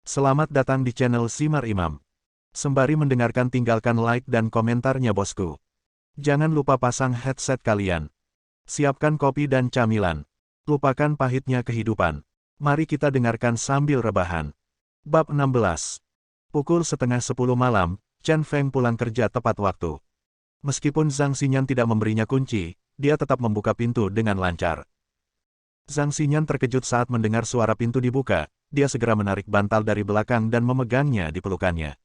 Selamat datang di channel Simar Imam. Sembari mendengarkan tinggalkan like dan komentarnya bosku. Jangan lupa pasang headset kalian. Siapkan kopi dan camilan. Lupakan pahitnya kehidupan. Mari kita dengarkan sambil rebahan. Bab 16. Pukul setengah 10 malam, Chen Feng pulang kerja tepat waktu. Meskipun Zhang Xinyan tidak memberinya kunci, dia tetap membuka pintu dengan lancar. Zhang Xinyan terkejut saat mendengar suara pintu dibuka. Dia segera menarik bantal dari belakang dan memegangnya di pelukannya.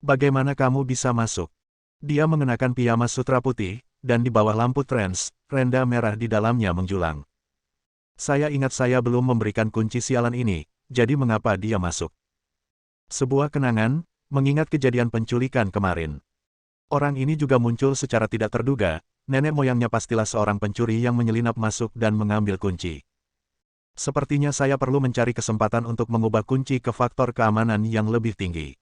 Bagaimana kamu bisa masuk? Dia mengenakan piyama sutra putih, dan di bawah lampu trans, renda merah di dalamnya menjulang. Saya ingat saya belum memberikan kunci sialan ini, jadi mengapa dia masuk? Sebuah kenangan, mengingat kejadian penculikan kemarin. Orang ini juga muncul secara tidak terduga, nenek moyangnya pastilah seorang pencuri yang menyelinap masuk dan mengambil kunci. Sepertinya saya perlu mencari kesempatan untuk mengubah kunci ke faktor keamanan yang lebih tinggi.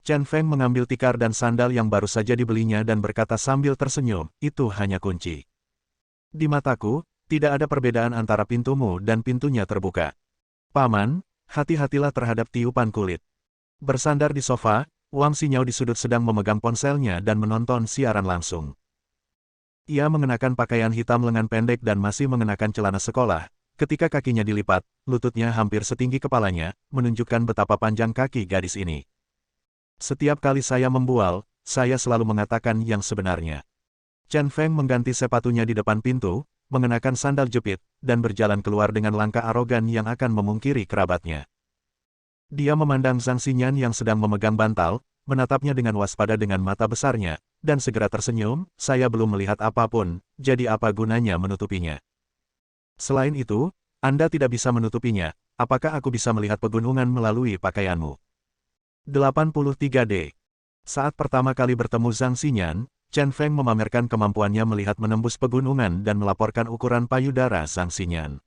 Chen Feng mengambil tikar dan sandal yang baru saja dibelinya dan berkata sambil tersenyum, itu hanya kunci. Di mataku, tidak ada perbedaan antara pintumu dan pintunya terbuka. Paman, hati-hatilah terhadap tiupan kulit. Bersandar di sofa, Wang Xinyao di sudut sedang memegang ponselnya dan menonton siaran langsung. Ia mengenakan pakaian hitam lengan pendek dan masih mengenakan celana sekolah. Ketika kakinya dilipat, lututnya hampir setinggi kepalanya, menunjukkan betapa panjang kaki gadis ini. Setiap kali saya membual, saya selalu mengatakan yang sebenarnya. Chen Feng mengganti sepatunya di depan pintu, mengenakan sandal jepit, dan berjalan keluar dengan langkah arogan yang akan memungkiri kerabatnya. Dia memandang Zhang Xinyan yang sedang memegang bantal, menatapnya dengan waspada dengan mata besarnya, dan segera tersenyum, saya belum melihat apapun, jadi apa gunanya menutupinya? Selain itu, Anda tidak bisa menutupinya, apakah aku bisa melihat pegunungan melalui pakaianmu? 83D. Saat pertama kali bertemu Zhang Xinyan, Chen Feng memamerkan kemampuannya melihat menembus pegunungan dan melaporkan ukuran payudara Zhang Xinyan.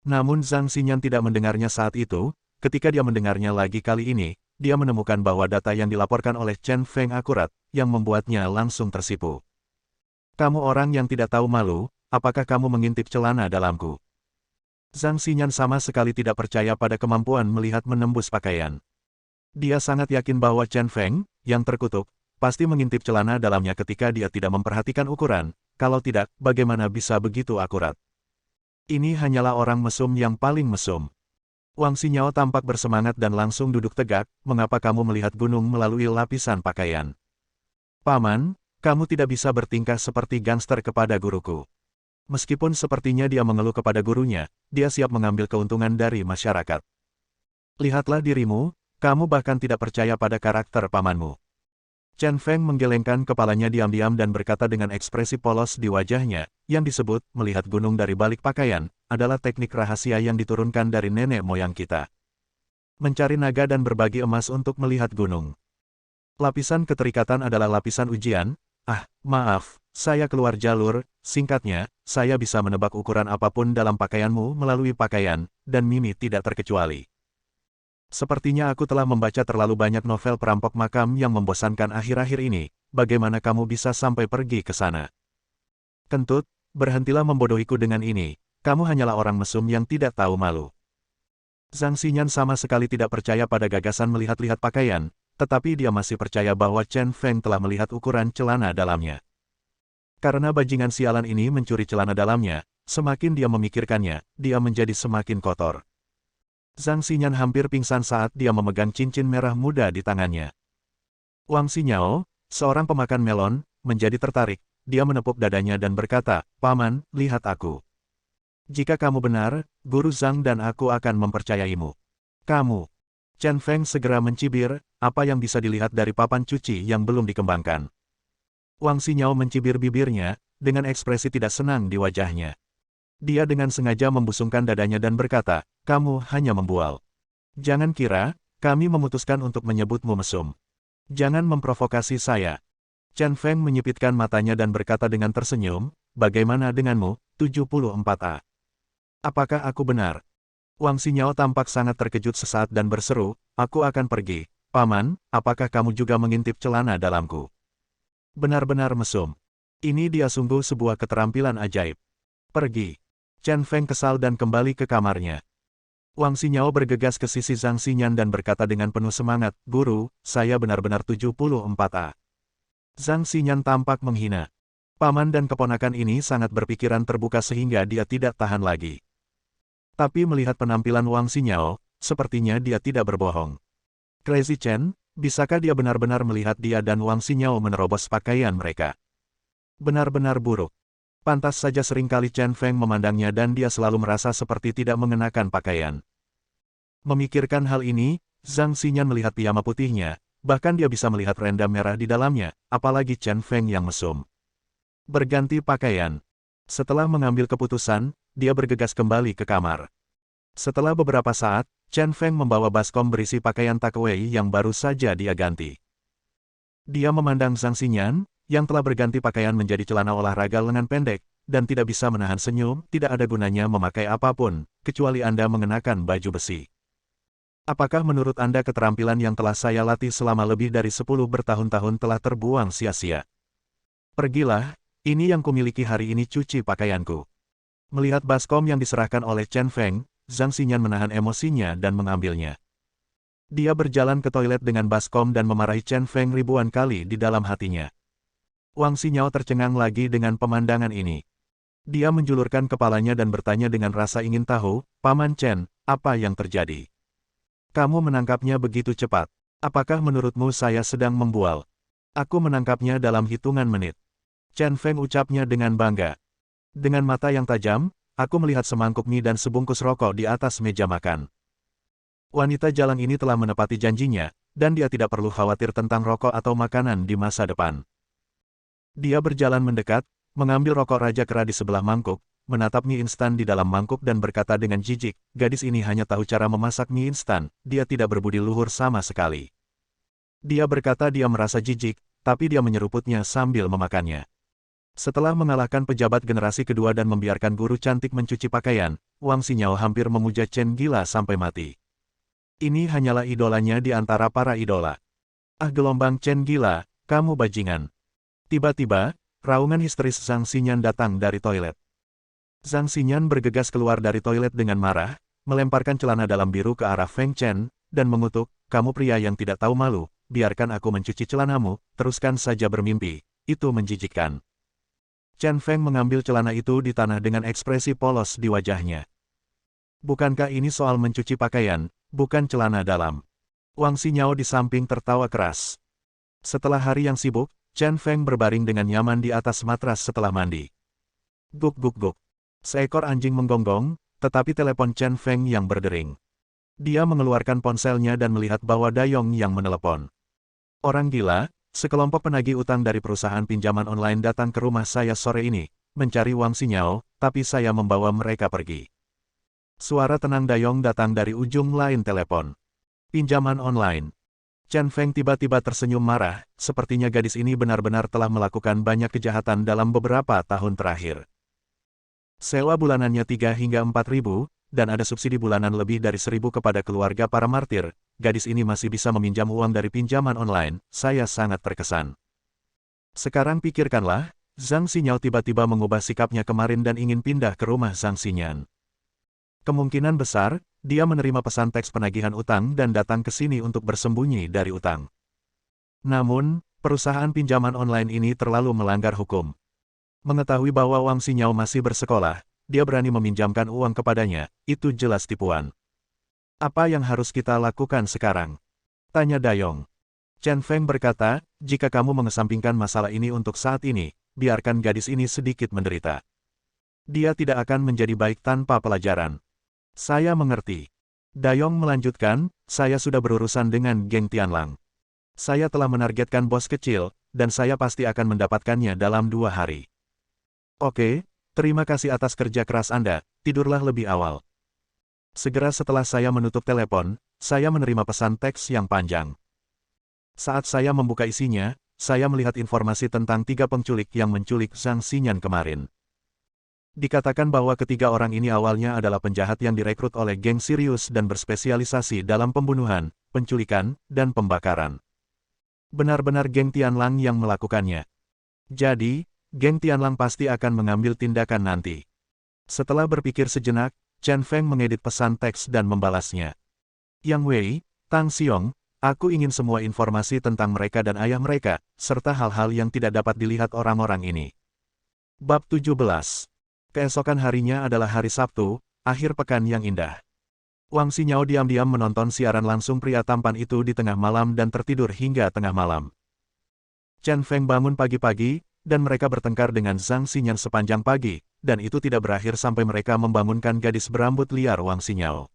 Namun Zhang Xinyan tidak mendengarnya saat itu, ketika dia mendengarnya lagi kali ini, dia menemukan bahwa data yang dilaporkan oleh Chen Feng akurat, yang membuatnya langsung tersipu. Kamu orang yang tidak tahu malu, apakah kamu mengintip celana dalamku? Zhang Xinyan sama sekali tidak percaya pada kemampuan melihat menembus pakaian. Dia sangat yakin bahwa Chen Feng, yang terkutuk, pasti mengintip celana dalamnya ketika dia tidak memperhatikan ukuran, kalau tidak, bagaimana bisa begitu akurat? Ini hanyalah orang mesum yang paling mesum. Wang Xinyao tampak bersemangat dan langsung duduk tegak, mengapa kamu melihat gunung melalui lapisan pakaian? Paman, kamu tidak bisa bertingkah seperti gangster kepada guruku. Meskipun sepertinya dia mengeluh kepada gurunya, dia siap mengambil keuntungan dari masyarakat. Lihatlah dirimu, kamu bahkan tidak percaya pada karakter pamanmu. Chen Feng menggelengkan kepalanya diam-diam dan berkata dengan ekspresi polos di wajahnya, yang disebut melihat gunung dari balik pakaian, adalah teknik rahasia yang diturunkan dari nenek moyang kita. Mencari naga dan berbagi emas untuk melihat gunung. Lapisan keterikatan adalah lapisan ujian. Maaf, saya keluar jalur, singkatnya, saya bisa menebak ukuran apapun dalam pakaianmu melalui pakaian, dan mimi tidak terkecuali. Sepertinya aku telah membaca terlalu banyak novel perampok makam yang membosankan akhir-akhir ini, bagaimana kamu bisa sampai pergi ke sana? Kentut, berhentilah membodohiku dengan ini, kamu hanyalah orang mesum yang tidak tahu malu. Zhang Xinyan sama sekali tidak percaya pada gagasan melihat-lihat pakaian, tetapi dia masih percaya bahwa Chen Feng telah melihat ukuran celana dalamnya. Karena bajingan sialan ini mencuri celana dalamnya, semakin dia memikirkannya, dia menjadi semakin kotor. Zhang Xinyan hampir pingsan saat dia memegang cincin merah muda di tangannya. Wang Xinyao, seorang pemakan melon, menjadi tertarik, dia menepuk dadanya dan berkata, Paman, lihat aku. Jika kamu benar, Guru Zhang dan aku akan mempercayaimu. Kamu. Chen Feng segera mencibir, apa yang bisa dilihat dari papan cuci yang belum dikembangkan. Wang Xinyao mencibir bibirnya, dengan ekspresi tidak senang di wajahnya. Dia dengan sengaja membusungkan dadanya dan berkata, kamu hanya membual. Jangan kira, kami memutuskan untuk menyebutmu mesum. Jangan memprovokasi saya. Chen Feng menyipitkan matanya dan berkata dengan tersenyum, bagaimana denganmu, 74A? Apakah aku benar? Wang Xinyao tampak sangat terkejut sesaat dan berseru, aku akan pergi. Paman, apakah kamu juga mengintip celana dalamku? Benar-benar mesum. Ini dia sungguh sebuah keterampilan ajaib. Pergi. Chen Feng kesal dan kembali ke kamarnya. Wang Xinyao bergegas ke sisi Zhang Xinyan dan berkata dengan penuh semangat, "Guru, saya benar-benar 74A." Zhang Xinyan tampak menghina. Paman dan keponakan ini sangat berpikiran terbuka sehingga dia tidak tahan lagi. Tapi melihat penampilan Wang Xinyao, sepertinya dia tidak berbohong. Crazy Chen, bisakah dia benar-benar melihat dia dan Wang Xinyao menerobos pakaian mereka? Benar-benar buruk. Pantas saja seringkali Chen Feng memandangnya dan dia selalu merasa seperti tidak mengenakan pakaian. Memikirkan hal ini, Zhang Xinyan melihat piyama putihnya, bahkan dia bisa melihat renda merah di dalamnya, apalagi Chen Feng yang mesum. Berganti pakaian. Setelah mengambil keputusan, dia bergegas kembali ke kamar. Setelah beberapa saat, Chen Feng membawa baskom berisi pakaian takwei yang baru saja dia ganti. Dia memandang Zhang Xinyan, yang telah berganti pakaian menjadi celana olahraga lengan pendek, dan tidak bisa menahan senyum. Tidak ada gunanya memakai apapun, kecuali Anda mengenakan baju besi. Apakah menurut Anda keterampilan yang telah saya latih selama lebih dari 10 bertahun-tahun telah terbuang sia-sia? Pergilah, ini yang kumiliki hari ini, cuci pakaianku. Melihat baskom yang diserahkan oleh Chen Feng, Zhang Xinyan menahan emosinya dan mengambilnya. Dia berjalan ke toilet dengan baskom dan memarahi Chen Feng ribuan kali di dalam hatinya. Wang Xinyao tercengang lagi dengan pemandangan ini. Dia menjulurkan kepalanya dan bertanya dengan rasa ingin tahu, "Paman Chen, apa yang terjadi? Kamu menangkapnya begitu cepat. Apakah menurutmu saya sedang membual? Aku menangkapnya dalam hitungan menit." Chen Feng ucapnya dengan bangga. Dengan mata yang tajam, aku melihat semangkuk mie dan sebungkus rokok di atas meja makan. Wanita jalang ini telah menepati janjinya, dan dia tidak perlu khawatir tentang rokok atau makanan di masa depan. Dia berjalan mendekat, mengambil rokok raja kera di sebelah mangkuk, menatap mie instan di dalam mangkuk dan berkata dengan jijik, "Gadis ini hanya tahu cara memasak mie instan, dia tidak berbudi luhur sama sekali." Dia berkata dia merasa jijik, tapi dia menyeruputnya sambil memakannya. Setelah mengalahkan pejabat generasi kedua dan membiarkan guru cantik mencuci pakaian, Wang Xinyao hampir memuja Chen gila sampai mati. Ini hanyalah idolanya di antara para idola. "Ah, gelombang Chen gila, kamu bajingan." Tiba-tiba, raungan histeris Zhang Xinyan datang dari toilet. Zhang Xinyan bergegas keluar dari toilet dengan marah, melemparkan celana dalam biru ke arah Feng Chen, dan mengutuk, "Kamu pria yang tidak tahu malu, biarkan aku mencuci celanamu, teruskan saja bermimpi, itu menjijikkan." Chen Feng mengambil celana itu di tanah dengan ekspresi polos di wajahnya. "Bukankah ini soal mencuci pakaian, bukan celana dalam?" Wang Xinyao di samping tertawa keras. Setelah hari yang sibuk, Chen Feng berbaring dengan nyaman di atas matras setelah mandi. Guk guk guk. Seekor anjing menggonggong, tetapi telepon Chen Feng yang berdering. Dia mengeluarkan ponselnya dan melihat bahwa Dayong yang menelepon. "Orang gila, sekelompok penagih utang dari perusahaan pinjaman online datang ke rumah saya sore ini, mencari Wang Xinyao, tapi saya membawa mereka pergi." Suara tenang Dayong datang dari ujung lain telepon. "Pinjaman online." Chen Feng tiba-tiba tersenyum marah, sepertinya gadis ini benar-benar telah melakukan banyak kejahatan dalam beberapa tahun terakhir. Sewa bulanannya 3 hingga 4 ribu, dan ada subsidi bulanan lebih dari 1.000 kepada keluarga para martir, gadis ini masih bisa meminjam uang dari pinjaman online, saya sangat terkesan. Sekarang pikirkanlah, Zhang Xinyao tiba-tiba mengubah sikapnya kemarin dan ingin pindah ke rumah Zhang Xinyan. Kemungkinan besar, dia menerima pesan teks penagihan utang dan datang ke sini untuk bersembunyi dari utang. Namun, perusahaan pinjaman online ini terlalu melanggar hukum. Mengetahui bahwa Wang Xinyao masih bersekolah, dia berani meminjamkan uang kepadanya, itu jelas tipuan. "Apa yang harus kita lakukan sekarang?" tanya Dayong. Chen Feng berkata, "Jika kamu mengesampingkan masalah ini untuk saat ini, biarkan gadis ini sedikit menderita. Dia tidak akan menjadi baik tanpa pelajaran." "Saya mengerti." Dayong melanjutkan, "Saya sudah berurusan dengan geng Tianlang. Saya telah menargetkan bos kecil, dan saya pasti akan mendapatkannya dalam 2 hari. Oke, terima kasih atas kerja keras Anda, tidurlah lebih awal." Segera setelah saya menutup telepon, saya menerima pesan teks yang panjang. Saat saya membuka isinya, saya melihat informasi tentang 3 penculik yang menculik Zhang Xinyan kemarin. Dikatakan bahwa ketiga orang ini awalnya adalah penjahat yang direkrut oleh geng Sirius dan berspesialisasi dalam pembunuhan, penculikan, dan pembakaran. Benar-benar geng Tianlang yang melakukannya. Jadi, geng Tianlang pasti akan mengambil tindakan nanti. Setelah berpikir sejenak, Chen Feng mengedit pesan teks dan membalasnya. Yang Wei, Tang Xiong, aku ingin semua informasi tentang mereka dan ayah mereka, serta hal-hal yang tidak dapat dilihat orang-orang ini. Bab 17. Keesokan harinya adalah hari Sabtu, akhir pekan yang indah. Wang Xinyao diam-diam menonton siaran langsung pria tampan itu di tengah malam dan tertidur hingga tengah malam. Chen Feng bangun pagi-pagi, dan mereka bertengkar dengan Zhang Xinyan sepanjang pagi, dan itu tidak berakhir sampai mereka membangunkan gadis berambut liar Wang Xinyao.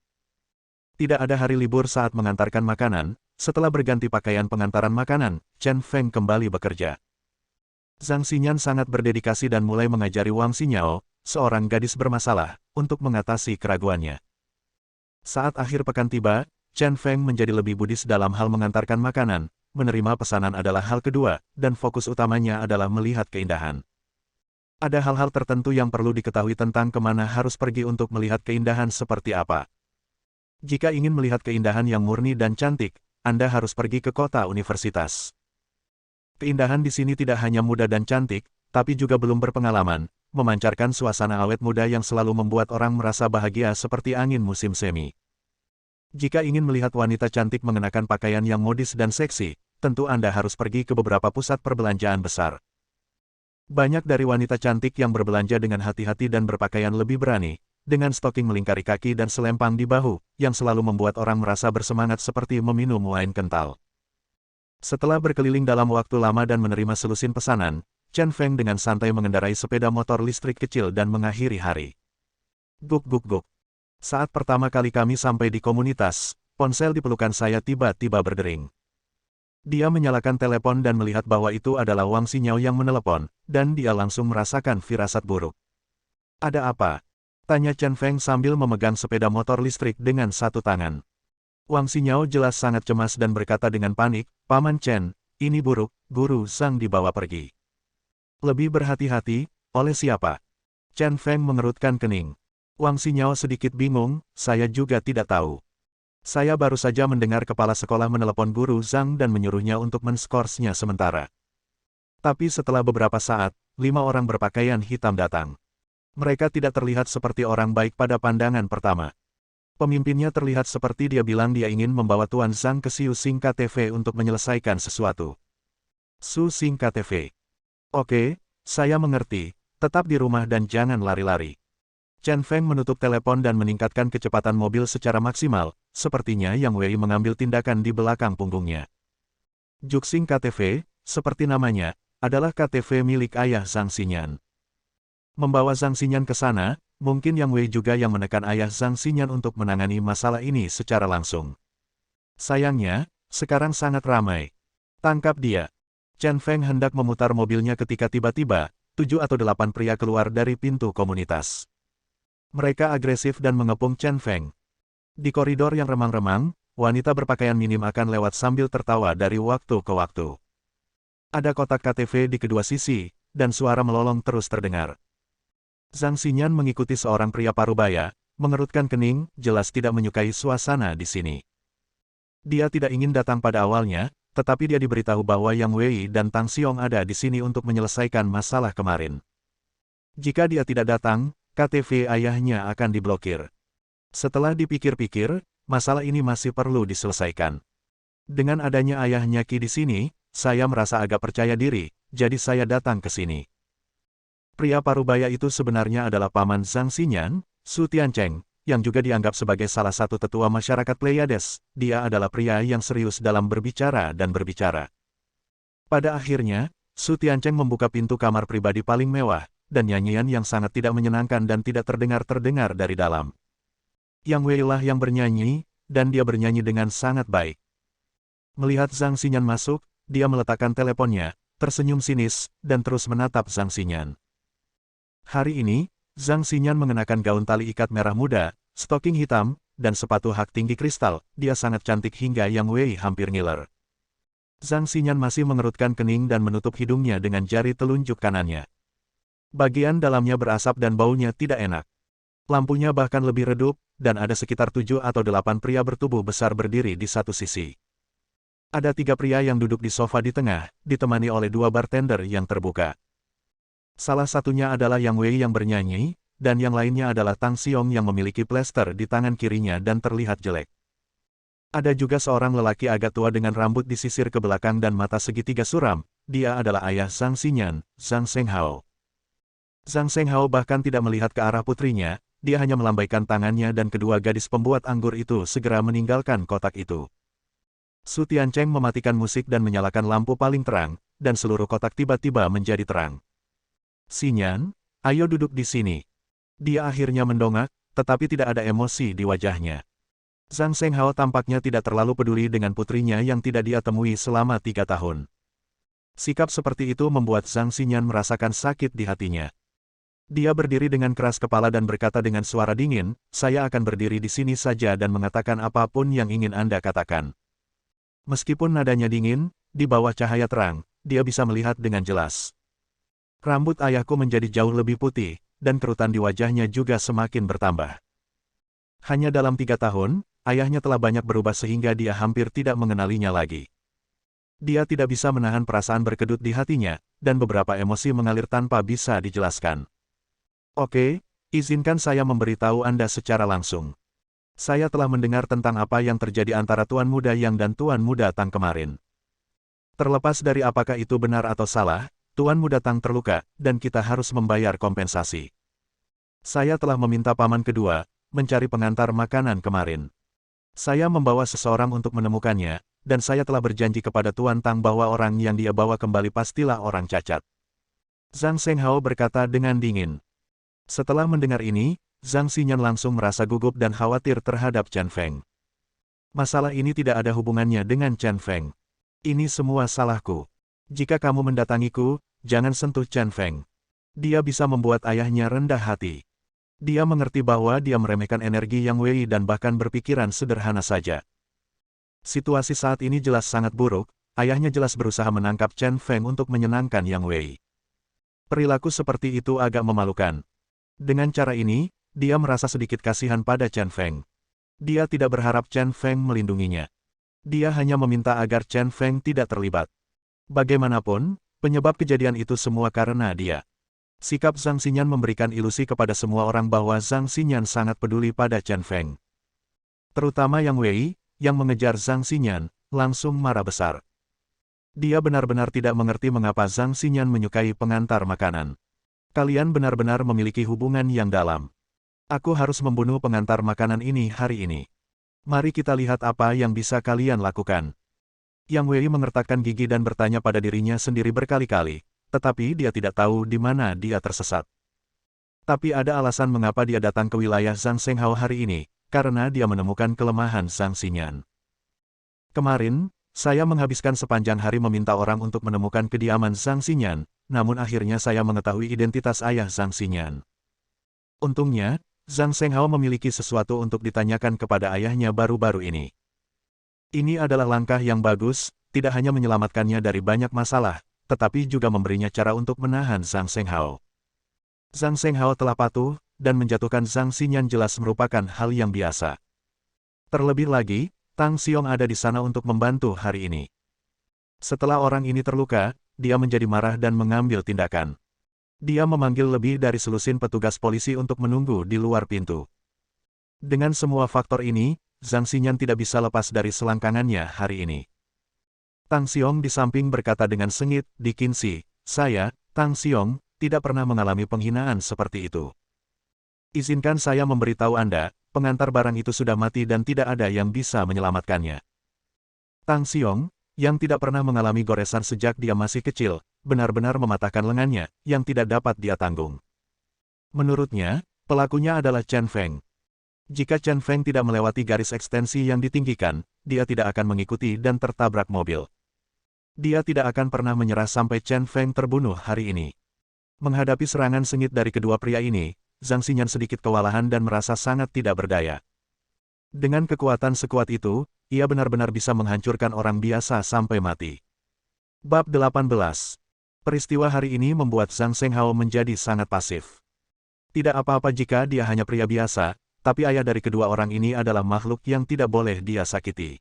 Tidak ada hari libur saat mengantarkan makanan, setelah berganti pakaian pengantaran makanan, Chen Feng kembali bekerja. Zhang Xinyan sangat berdedikasi dan mulai mengajari Wang Xinyao, seorang gadis bermasalah, untuk mengatasi keraguannya. Saat akhir pekan tiba, Chen Feng menjadi lebih budis dalam hal mengantarkan makanan, menerima pesanan adalah hal kedua, dan fokus utamanya adalah melihat keindahan. Ada hal-hal tertentu yang perlu diketahui tentang kemana harus pergi untuk melihat keindahan seperti apa. Jika ingin melihat keindahan yang murni dan cantik, Anda harus pergi ke kota universitas. Keindahan di sini tidak hanya muda dan cantik, tapi juga belum berpengalaman, memancarkan suasana awet muda yang selalu membuat orang merasa bahagia seperti angin musim semi. Jika ingin melihat wanita cantik mengenakan pakaian yang modis dan seksi, tentu Anda harus pergi ke beberapa pusat perbelanjaan besar. Banyak dari wanita cantik yang berbelanja dengan hati-hati dan berpakaian lebih berani, dengan stoking melingkari kaki dan selempang di bahu, yang selalu membuat orang merasa bersemangat seperti meminum wine kental. Setelah berkeliling dalam waktu lama dan menerima selusin pesanan, Chen Feng dengan santai mengendarai sepeda motor listrik kecil dan mengakhiri hari. Guk. Saat pertama kali kami sampai di komunitas, ponsel di pelukan saya tiba-tiba berdering. Dia menyalakan telepon dan melihat bahwa itu adalah Wang Xinyao yang menelepon, dan dia langsung merasakan firasat buruk. Ada apa? Tanya Chen Feng sambil memegang sepeda motor listrik dengan satu tangan. Wang Xinyao jelas sangat cemas dan berkata dengan panik, Paman Chen, ini buruk, Guru Zhang dibawa pergi. Lebih berhati-hati, oleh siapa? Chen Feng mengerutkan kening. Wang Xinyao sedikit bingung, saya juga tidak tahu. Saya baru saja mendengar kepala sekolah menelepon Guru Zhang dan menyuruhnya untuk menskorsnya sementara. Tapi setelah beberapa saat, 5 orang berpakaian hitam datang. Mereka tidak terlihat seperti orang baik pada pandangan pertama. Pemimpinnya terlihat seperti dia bilang dia ingin membawa Tuan Zhang ke Su Xing KTV untuk menyelesaikan sesuatu. Su Xing KTV. Oke, saya mengerti, tetap di rumah dan jangan lari-lari. Chen Feng menutup telepon dan meningkatkan kecepatan mobil secara maksimal, sepertinya Yang Wei mengambil tindakan di belakang punggungnya. Juxing KTV, seperti namanya, adalah KTV milik ayah Zhang Xinyan. Membawa Zhang Xinyan ke sana, mungkin Yang Wei juga yang menekan ayah Zhang Xinyan untuk menangani masalah ini secara langsung. Sayangnya, sekarang sangat ramai. Tangkap dia. Chen Feng hendak memutar mobilnya ketika tiba-tiba, 7 atau 8 pria keluar dari pintu komunitas. Mereka agresif dan mengepung Chen Feng. Di koridor yang remang-remang, wanita berpakaian minim akan lewat sambil tertawa dari waktu ke waktu. Ada kotak KTV di kedua sisi, dan suara melolong terus terdengar. Zhang Xinyan mengikuti seorang pria parubaya, mengerutkan kening, jelas tidak menyukai suasana di sini. Dia tidak ingin datang pada awalnya, tetapi dia diberitahu bahwa Yang Wei dan Tang Xiong ada di sini untuk menyelesaikan masalah kemarin. Jika dia tidak datang, KTV ayahnya akan diblokir. Setelah dipikir-pikir, masalah ini masih perlu diselesaikan. Dengan adanya ayahnya Qi di sini, saya merasa agak percaya diri, jadi saya datang ke sini. Pria parubaya itu sebenarnya adalah paman Zhang Xinyan, Su Tiancheng, yang juga dianggap sebagai salah satu tetua masyarakat Pleiades. Dia adalah pria yang serius dalam berbicara dan berbicara. Pada akhirnya, Su Tiancheng membuka pintu kamar pribadi paling mewah, dan nyanyian yang sangat tidak menyenangkan dan tidak terdengar dari dalam. Yang Wei lah yang bernyanyi, dan dia bernyanyi dengan sangat baik. Melihat Zhang Xinyan masuk, dia meletakkan teleponnya, tersenyum sinis, dan terus menatap Zhang Xinyan. Hari ini, Zhang Xinyan mengenakan gaun tali ikat merah muda, stoking hitam, dan sepatu hak tinggi kristal. Dia sangat cantik hingga Yang Wei hampir ngiler. Zhang Xinyan masih mengerutkan kening dan menutup hidungnya dengan jari telunjuk kanannya. Bagian dalamnya berasap dan baunya tidak enak. Lampunya bahkan lebih redup, dan ada sekitar 7 atau 8 pria bertubuh besar berdiri di satu sisi. Ada 3 pria yang duduk di sofa di tengah, ditemani oleh 2 bartender yang terbuka. Salah satunya adalah Yang Wei yang bernyanyi, dan yang lainnya adalah Tang Xiong yang memiliki plester di tangan kirinya dan terlihat jelek. Ada juga seorang lelaki agak tua dengan rambut disisir ke belakang dan mata segitiga suram. Dia adalah ayah Zhang Xinyan, Zhang Shenghao. Zhang Shenghao bahkan tidak melihat ke arah putrinya, dia hanya melambaikan tangannya dan kedua gadis pembuat anggur itu segera meninggalkan kotak itu. Su Tiancheng mematikan musik dan menyalakan lampu paling terang, dan seluruh kotak tiba-tiba menjadi terang. Xinyan, ayo duduk di sini. Dia akhirnya mendongak, tetapi tidak ada emosi di wajahnya. Zhang Shenghao tampaknya tidak terlalu peduli dengan putrinya yang tidak dia temui selama 3 tahun. Sikap seperti itu membuat Zhang Xinyan merasakan sakit di hatinya. Dia berdiri dengan keras kepala dan berkata dengan suara dingin, "Saya akan berdiri di sini saja dan mengatakan apapun yang ingin Anda katakan." Meskipun nadanya dingin, di bawah cahaya terang, dia bisa melihat dengan jelas. Rambut ayahku menjadi jauh lebih putih, dan kerutan di wajahnya juga semakin bertambah. Hanya dalam 3 tahun, ayahnya telah banyak berubah sehingga dia hampir tidak mengenalinya lagi. Dia tidak bisa menahan perasaan berkedut di hatinya, dan beberapa emosi mengalir tanpa bisa dijelaskan. Oke, izinkan saya memberitahu Anda secara langsung. Saya telah mendengar tentang apa yang terjadi antara Tuan Muda Yang dan Tuan Muda Tang kemarin. Terlepas dari apakah itu benar atau salah, Tuan Muda Tang terluka, dan kita harus membayar kompensasi. Saya telah meminta paman kedua, mencari pengantar makanan kemarin. Saya membawa seseorang untuk menemukannya, dan saya telah berjanji kepada Tuan Tang bahwa orang yang dia bawa kembali pastilah orang cacat. Zhang Shenghao berkata dengan dingin. Setelah mendengar ini, Zhang Xinyan langsung merasa gugup dan khawatir terhadap Chen Feng. Masalah ini tidak ada hubungannya dengan Chen Feng. Ini semua salahku. Jika kamu mendatangiku, jangan sentuh Chen Feng. Dia bisa membuat ayahnya rendah hati. Dia mengerti bahwa dia meremehkan energi Yang Wei dan bahkan berpikiran sederhana saja. Situasi saat ini jelas sangat buruk, ayahnya jelas berusaha menangkap Chen Feng untuk menyenangkan Yang Wei. Perilaku seperti itu agak memalukan. Dengan cara ini, dia merasa sedikit kasihan pada Chen Feng. Dia tidak berharap Chen Feng melindunginya. Dia hanya meminta agar Chen Feng tidak terlibat. Bagaimanapun, penyebab kejadian itu semua karena dia. Sikap Zhang Xinyan memberikan ilusi kepada semua orang bahwa Zhang Xinyan sangat peduli pada Chen Feng. Terutama Yang Wei, yang mengejar Zhang Xinyan, langsung marah besar. Dia benar-benar tidak mengerti mengapa Zhang Xinyan menyukai pengantar makanan. Kalian benar-benar memiliki hubungan yang dalam. Aku harus membunuh pengantar makanan ini hari ini. Mari kita lihat apa yang bisa kalian lakukan. Yang Wei mengertakkan gigi dan bertanya pada dirinya sendiri berkali-kali, tetapi dia tidak tahu di mana dia tersesat. Tapi ada alasan mengapa dia datang ke wilayah Zhang Shenghao hari ini, karena dia menemukan kelemahan Zhang Xinyan. Kemarin, saya menghabiskan sepanjang hari meminta orang untuk menemukan kediaman Zhang Xinyan, namun akhirnya saya mengetahui identitas ayah Zhang Xinyan. Untungnya, Zhang Shenghao memiliki sesuatu untuk ditanyakan kepada ayahnya baru-baru ini. Ini adalah langkah yang bagus, tidak hanya menyelamatkannya dari banyak masalah, tetapi juga memberinya cara untuk menahan Zhang Shenghao. Zhang Shenghao telah patuh, dan menjatuhkan Zhang Xinyan jelas merupakan hal yang biasa. Terlebih lagi, Tang Xiong ada di sana untuk membantu hari ini. Setelah orang ini terluka, dia menjadi marah dan mengambil tindakan. Dia memanggil lebih dari selusin petugas polisi untuk menunggu di luar pintu. Dengan semua faktor ini, Zhang Xinyan tidak bisa lepas dari selangkangannya hari ini. Tang Xiong di samping berkata dengan sengit, "Di Qinzi, saya, Tang Xiong, tidak pernah mengalami penghinaan seperti itu. Izinkan saya memberitahu Anda, pengantar barang itu sudah mati dan tidak ada yang bisa menyelamatkannya." Tang Xiong, yang tidak pernah mengalami goresan sejak dia masih kecil, benar-benar mematahkan lengannya, yang tidak dapat dia tanggung. Menurutnya, pelakunya adalah Chen Feng. Jika Chen Feng tidak melewati garis ekstensi yang ditinggikan, dia tidak akan mengikuti dan tertabrak mobil. Dia tidak akan pernah menyerah sampai Chen Feng terbunuh hari ini. Menghadapi serangan sengit dari kedua pria ini, Zhang Xinyan sedikit kewalahan dan merasa sangat tidak berdaya. Dengan kekuatan sekuat itu, ia benar-benar bisa menghancurkan orang biasa sampai mati. Bab 18. Peristiwa hari ini membuat Zhang Shenghao menjadi sangat pasif. Tidak apa-apa jika dia hanya pria biasa, tapi ayah dari kedua orang ini adalah makhluk yang tidak boleh dia sakiti.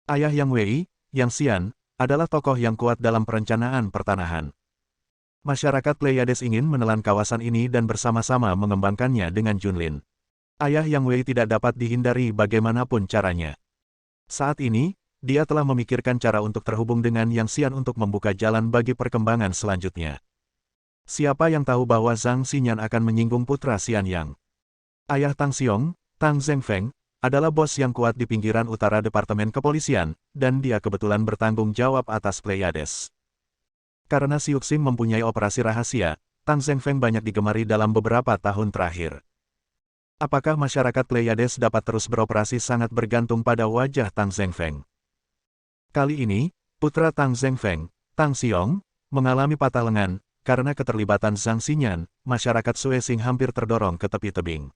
Ayah Yang Wei, Yang Xian, adalah tokoh yang kuat dalam perencanaan pertanahan. Masyarakat Pleiades ingin menelan kawasan ini dan bersama-sama mengembangkannya dengan Junlin. Ayah Yang Wei tidak dapat dihindari bagaimanapun caranya. Saat ini, dia telah memikirkan cara untuk terhubung dengan Yang Xian untuk membuka jalan bagi perkembangan selanjutnya. Siapa yang tahu bahwa Zhang Xinyan akan menyinggung putra Xian Yang? Ayah Tang Xiong, Tang Zhengfeng, adalah bos yang kuat di pinggiran utara Departemen Kepolisian, dan dia kebetulan bertanggung jawab atas Pleiades. Karena Siuxing mempunyai operasi rahasia, Tang Zhengfeng banyak digemari dalam beberapa tahun terakhir. Apakah masyarakat Pleiades dapat terus beroperasi sangat bergantung pada wajah Tang Zhengfeng? Kali ini, putra Tang Zhengfeng, Tang Xiong, mengalami patah lengan. Karena keterlibatan Zhang Xinyan, masyarakat Suesing hampir terdorong ke tepi tebing.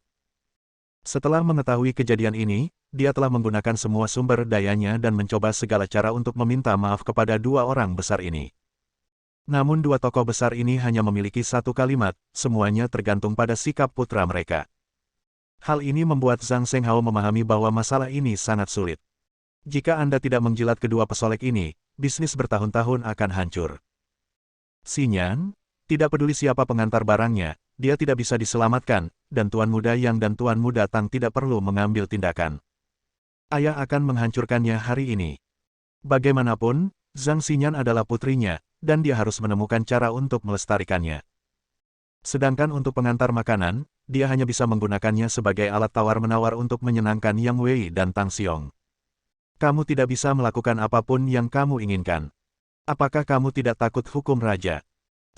Setelah mengetahui kejadian ini, dia telah menggunakan semua sumber dayanya dan mencoba segala cara untuk meminta maaf kepada dua orang besar ini. Namun dua tokoh besar ini hanya memiliki satu kalimat, semuanya tergantung pada sikap putra mereka. Hal ini membuat Zhang Shenghao memahami bahwa masalah ini sangat sulit. Jika Anda tidak menjilat kedua pesolek ini, bisnis bertahun-tahun akan hancur. Xinyan, tidak peduli siapa pengantar barangnya, dia tidak bisa diselamatkan, dan Tuan Muda Yang dan Tuan Muda Tang tidak perlu mengambil tindakan. Ayah akan menghancurkannya hari ini. Bagaimanapun, Zhang Xinyan adalah putrinya, dan dia harus menemukan cara untuk melestarikannya. Sedangkan untuk pengantar makanan, dia hanya bisa menggunakannya sebagai alat tawar-menawar untuk menyenangkan Yang Wei dan Tang Xiong. Kamu tidak bisa melakukan apapun yang kamu inginkan. Apakah kamu tidak takut hukum raja?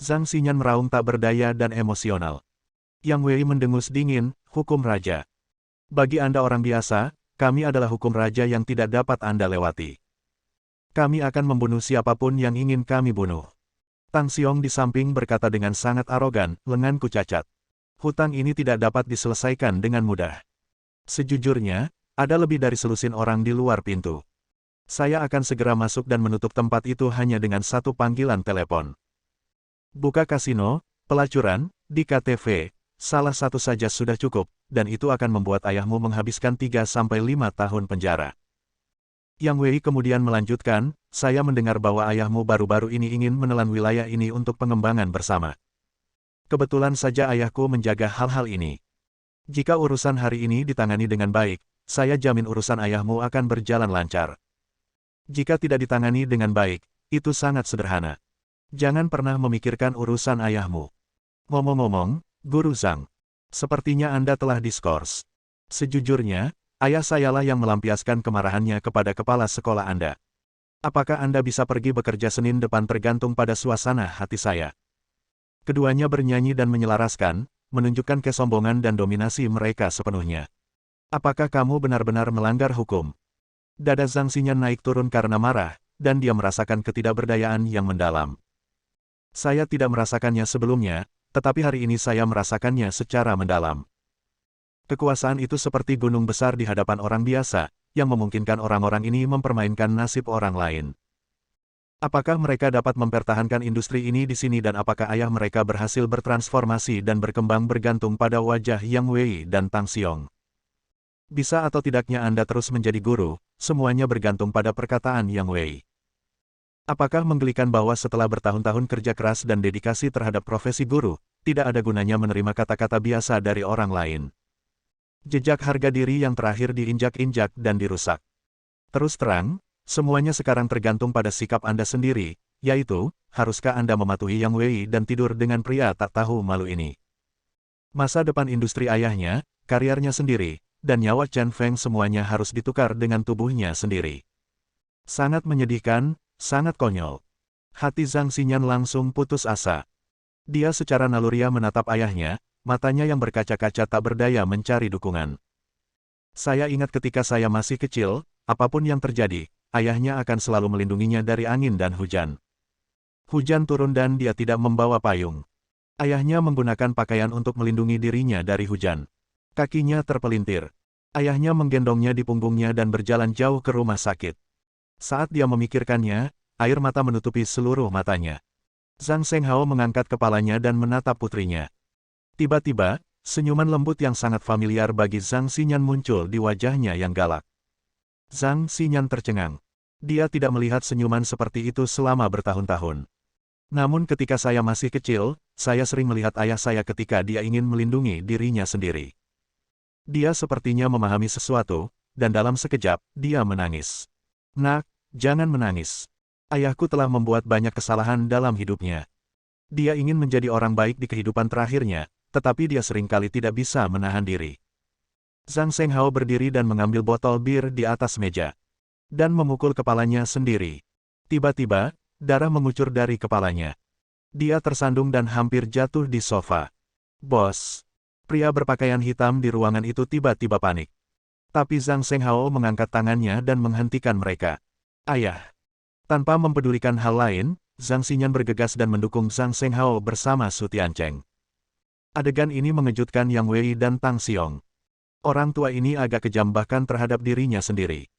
Zhang Xinyan meraung tak berdaya dan emosional. Yang Wei mendengus dingin, hukum raja. Bagi Anda orang biasa, kami adalah hukum raja yang tidak dapat Anda lewati. Kami akan membunuh siapapun yang ingin kami bunuh. Tang Xiong di samping berkata dengan sangat arogan, lenganku cacat. Hutang ini tidak dapat diselesaikan dengan mudah. Sejujurnya, ada lebih dari selusin orang di luar pintu. Saya akan segera masuk dan menutup tempat itu hanya dengan satu panggilan telepon. Buka kasino, pelacuran, di KTV, salah satu saja sudah cukup, dan itu akan membuat ayahmu menghabiskan 3-5 tahun penjara. Yang Wei kemudian melanjutkan, saya mendengar bahwa ayahmu baru-baru ini ingin menelan wilayah ini untuk pengembangan bersama. Kebetulan saja ayahku menjaga hal-hal ini. Jika urusan hari ini ditangani dengan baik, saya jamin urusan ayahmu akan berjalan lancar. Jika tidak ditangani dengan baik, itu sangat sederhana. Jangan pernah memikirkan urusan ayahmu. Ngomong-ngomong, Guru Zhang, sepertinya Anda telah diskors. Sejujurnya, ayah sayalah yang melampiaskan kemarahannya kepada kepala sekolah Anda. Apakah Anda bisa pergi bekerja Senin depan tergantung pada suasana hati saya? Keduanya bernyanyi dan menyelaraskan, menunjukkan kesombongan dan dominasi mereka sepenuhnya. Apakah kamu benar-benar melanggar hukum? Dada Zhang Xinyan naik turun karena marah, dan dia merasakan ketidakberdayaan yang mendalam. Saya tidak merasakannya sebelumnya, tetapi hari ini saya merasakannya secara mendalam. Kekuasaan itu seperti gunung besar di hadapan orang biasa, yang memungkinkan orang-orang ini mempermainkan nasib orang lain. Apakah mereka dapat mempertahankan industri ini di sini dan apakah ayah mereka berhasil bertransformasi dan berkembang bergantung pada wajah Yang Wei dan Tang Xiong? Bisa atau tidaknya Anda terus menjadi guru, semuanya bergantung pada perkataan Yang Wei. Apakah menggelikan bahwa setelah bertahun-tahun kerja keras dan dedikasi terhadap profesi guru, tidak ada gunanya menerima kata-kata biasa dari orang lain? Jejak harga diri yang terakhir diinjak-injak dan dirusak. Terus terang, semuanya sekarang tergantung pada sikap Anda sendiri, yaitu, haruskah Anda mematuhi Yang Wei dan tidur dengan pria tak tahu malu ini? Masa depan industri ayahnya, karirnya sendiri, dan nyawa Chen Feng semuanya harus ditukar dengan tubuhnya sendiri. Sangat menyedihkan, sangat konyol. Hati Zhang Xinyan langsung putus asa. Dia secara naluriah menatap ayahnya, matanya yang berkaca-kaca tak berdaya mencari dukungan. Saya ingat ketika saya masih kecil, apapun yang terjadi, ayahnya akan selalu melindunginya dari angin dan hujan. Hujan turun dan dia tidak membawa payung. Ayahnya menggunakan pakaian untuk melindungi dirinya dari hujan. Kakinya terpelintir. Ayahnya menggendongnya di punggungnya dan berjalan jauh ke rumah sakit. Saat dia memikirkannya, air mata menutupi seluruh matanya. Zhang Shenghao mengangkat kepalanya dan menatap putrinya. Tiba-tiba, senyuman lembut yang sangat familiar bagi Zhang Xinyan muncul di wajahnya yang galak. Zhang Xinyan tercengang. Dia tidak melihat senyuman seperti itu selama bertahun-tahun. Namun ketika saya masih kecil, saya sering melihat ayah saya ketika dia ingin melindungi dirinya sendiri. Dia sepertinya memahami sesuatu, dan dalam sekejap, dia menangis. Nak, jangan menangis. Ayahku telah membuat banyak kesalahan dalam hidupnya. Dia ingin menjadi orang baik di kehidupan terakhirnya, tetapi dia seringkali tidak bisa menahan diri. Zhang Shenghao berdiri dan mengambil botol bir di atas meja. Dan memukul kepalanya sendiri. Tiba-tiba, darah mengucur dari kepalanya. Dia tersandung dan hampir jatuh di sofa. Bos. Pria berpakaian hitam di ruangan itu tiba-tiba panik. Tapi Zhang Shenghao mengangkat tangannya dan menghentikan mereka. Ayah. Tanpa mempedulikan hal lain, Zhang Xinyan bergegas dan mendukung Zhang Shenghao bersama Su Tiancheng. Adegan ini mengejutkan Yang Wei dan Tang Xiong. Orang tua ini agak kejam bahkan terhadap dirinya sendiri.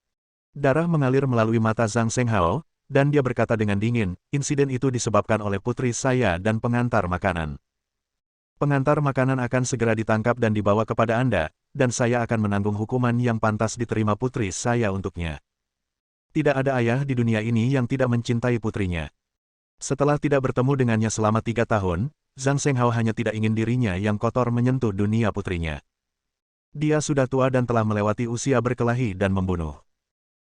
Darah mengalir melalui mata Zhang Shenghao, dan dia berkata dengan dingin, insiden itu disebabkan oleh putri saya dan pengantar makanan. Pengantar makanan akan segera ditangkap dan dibawa kepada Anda, dan saya akan menanggung hukuman yang pantas diterima putri saya untuknya. Tidak ada ayah di dunia ini yang tidak mencintai putrinya. Setelah tidak bertemu dengannya selama 3 tahun, Zhang Shenghao hanya tidak ingin dirinya yang kotor menyentuh dunia putrinya. Dia sudah tua dan telah melewati usia berkelahi dan membunuh.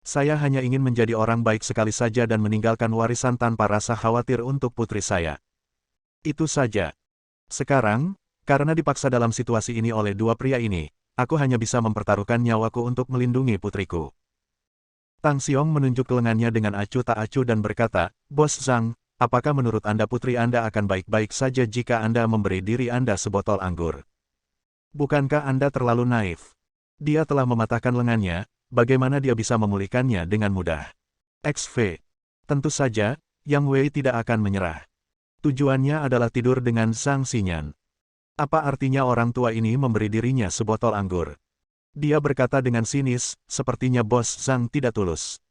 Saya hanya ingin menjadi orang baik sekali saja dan meninggalkan warisan tanpa rasa khawatir untuk putri saya. Itu saja. Sekarang, karena dipaksa dalam situasi ini oleh dua pria ini, aku hanya bisa mempertaruhkan nyawaku untuk melindungi putriku. Tang Xiong menunjuk ke lengannya dengan acuh tak acuh dan berkata, Bos Zhang, apakah menurut Anda putri Anda akan baik-baik saja jika Anda memberi diri Anda sebotol anggur? Bukankah Anda terlalu naif? Dia telah mematahkan lengannya, bagaimana dia bisa memulihkannya dengan mudah? XV. Tentu saja, Yang Wei tidak akan menyerah. Tujuannya adalah tidur dengan Zhang Xinyan. Apa artinya orang tua ini memberi dirinya sebotol anggur? Dia berkata dengan sinis, sepertinya Bos Zhang tidak tulus.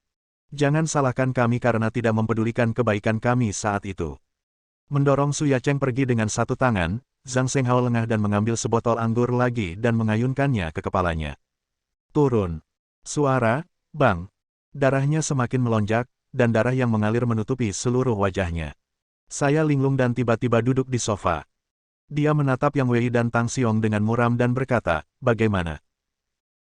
Jangan salahkan kami karena tidak mempedulikan kebaikan kami saat itu. Mendorong Su Yacheng pergi dengan satu tangan, Zhang Shenghao lengah dan mengambil sebotol anggur lagi dan mengayunkannya ke kepalanya. Turun. Suara, bang. Darahnya semakin melonjak, dan darah yang mengalir menutupi seluruh wajahnya. Saya linglung dan tiba-tiba duduk di sofa. Dia menatap Yang Wei dan Tang Xiong dengan muram dan berkata, bagaimana?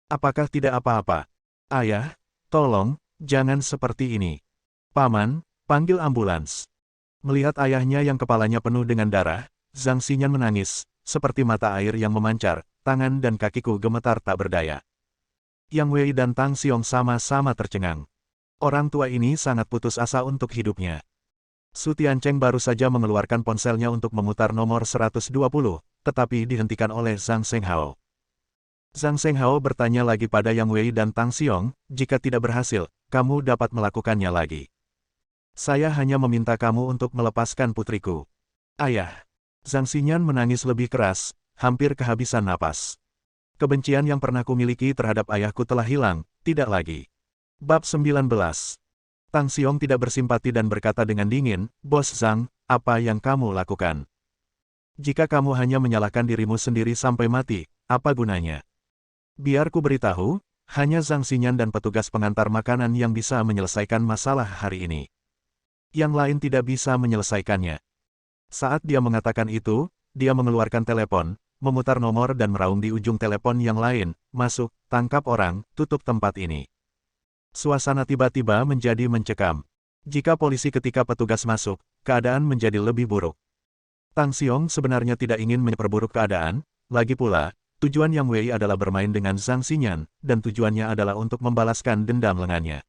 Apakah tidak apa-apa? Ayah, tolong, jangan seperti ini. Paman, panggil ambulans. Melihat ayahnya yang kepalanya penuh dengan darah, Zhang Xinyan menangis, seperti mata air yang memancar, tangan dan kakiku gemetar tak berdaya. Yang Wei dan Tang Xiong sama-sama tercengang. Orang tua ini sangat putus asa untuk hidupnya. Su Tiancheng baru saja mengeluarkan ponselnya untuk memutar nomor 120, tetapi dihentikan oleh Zhang Shenghao. Zhang Shenghao bertanya lagi pada Yang Wei dan Tang Xiong, jika tidak berhasil, kamu dapat melakukannya lagi. Saya hanya meminta kamu untuk melepaskan putriku. Ayah. Zhang Xinyan menangis lebih keras, hampir kehabisan napas. Kebencian yang pernah kumiliki terhadap ayahku telah hilang, tidak lagi. Bab 19. Tang Xiong tidak bersimpati dan berkata dengan dingin, Bos Zhang, apa yang kamu lakukan? Jika kamu hanya menyalahkan dirimu sendiri sampai mati, apa gunanya? Biar ku beritahu, hanya Zhang Xinyan dan petugas pengantar makanan yang bisa menyelesaikan masalah hari ini. Yang lain tidak bisa menyelesaikannya. Saat dia mengatakan itu, dia mengeluarkan telepon, memutar nomor dan meraung di ujung telepon yang lain, masuk, tangkap orang, tutup tempat ini. Suasana tiba-tiba menjadi mencekam. Jika polisi ketika petugas masuk, keadaan menjadi lebih buruk. Tang Xiong sebenarnya tidak ingin memperburuk keadaan, lagi pula, tujuan Yang Wei adalah bermain dengan Zhang Xinyan, dan tujuannya adalah untuk membalaskan dendam lengannya.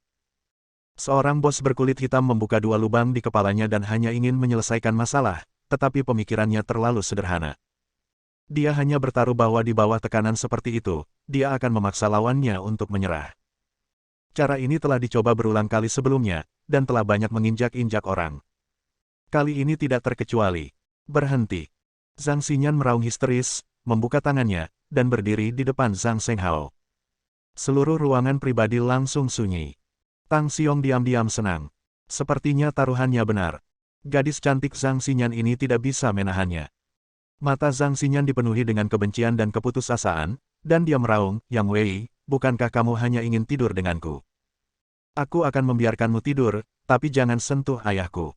Seorang bos berkulit hitam membuka dua lubang di kepalanya dan hanya ingin menyelesaikan masalah, tetapi pemikirannya terlalu sederhana. Dia hanya bertaruh bahwa di bawah tekanan seperti itu, dia akan memaksa lawannya untuk menyerah. Cara ini telah dicoba berulang kali sebelumnya, dan telah banyak menginjak-injak orang. Kali ini tidak terkecuali. Berhenti. Zhang Xinyan meraung histeris, membuka tangannya, dan berdiri di depan Zhang Shenghao. Seluruh ruangan pribadi langsung sunyi. Tang Xiong diam-diam senang. Sepertinya taruhannya benar. Gadis cantik Zhang Xinyan ini tidak bisa menahannya. Mata Zhang Xinyan dipenuhi dengan kebencian dan keputusasaan, dan dia meraung, Yang Wei, bukankah kamu hanya ingin tidur denganku? Aku akan membiarkanmu tidur, tapi jangan sentuh ayahku.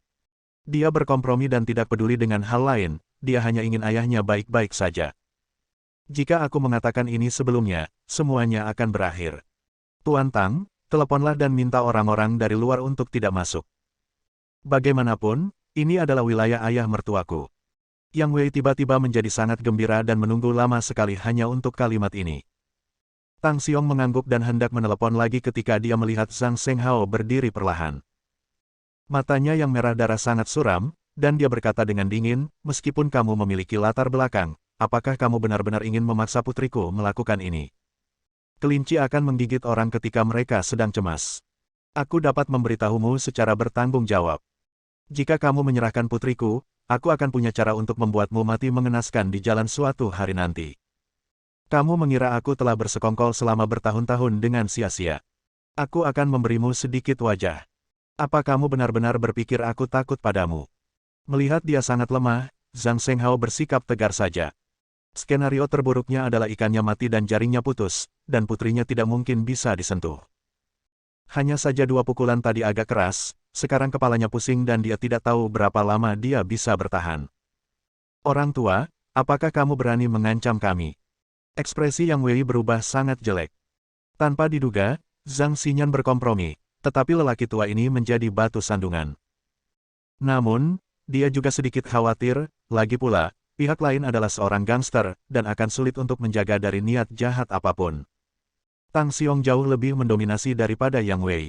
Dia berkompromi dan tidak peduli dengan hal lain, dia hanya ingin ayahnya baik-baik saja. Jika aku mengatakan ini sebelumnya, semuanya akan berakhir. Tuan Tang, teleponlah dan minta orang-orang dari luar untuk tidak masuk. Bagaimanapun, ini adalah wilayah ayah mertuaku. Yang Wei tiba-tiba menjadi sangat gembira dan menunggu lama sekali hanya untuk kalimat ini. Tang Xiong mengangguk dan hendak menelepon lagi ketika dia melihat Zhang Shenghao berdiri perlahan. Matanya yang merah darah sangat suram, dan dia berkata dengan dingin, meskipun kamu memiliki latar belakang, apakah kamu benar-benar ingin memaksa putriku melakukan ini? Kelinci akan menggigit orang ketika mereka sedang cemas. Aku dapat memberitahumu secara bertanggung jawab. Jika kamu menyerahkan putriku, aku akan punya cara untuk membuatmu mati mengenaskan di jalan suatu hari nanti. Kamu mengira aku telah bersekongkol selama bertahun-tahun dengan sia-sia. Aku akan memberimu sedikit wajah. Apa kamu benar-benar berpikir aku takut padamu? Melihat dia sangat lemah, Zhang Shenghao bersikap tegar saja. Skenario terburuknya adalah ikannya mati dan jaringnya putus, dan putrinya tidak mungkin bisa disentuh. Hanya saja 2 pukulan tadi agak keras, sekarang kepalanya pusing dan dia tidak tahu berapa lama dia bisa bertahan. Orang tua, apakah kamu berani mengancam kami? Ekspresi Yang Wei berubah sangat jelek. Tanpa diduga, Zhang Xinyan berkompromi, tetapi lelaki tua ini menjadi batu sandungan. Namun, dia juga sedikit khawatir, lagi pula, pihak lain adalah seorang gangster, dan akan sulit untuk menjaga dari niat jahat apapun. Tang Xiong jauh lebih mendominasi daripada Yang Wei.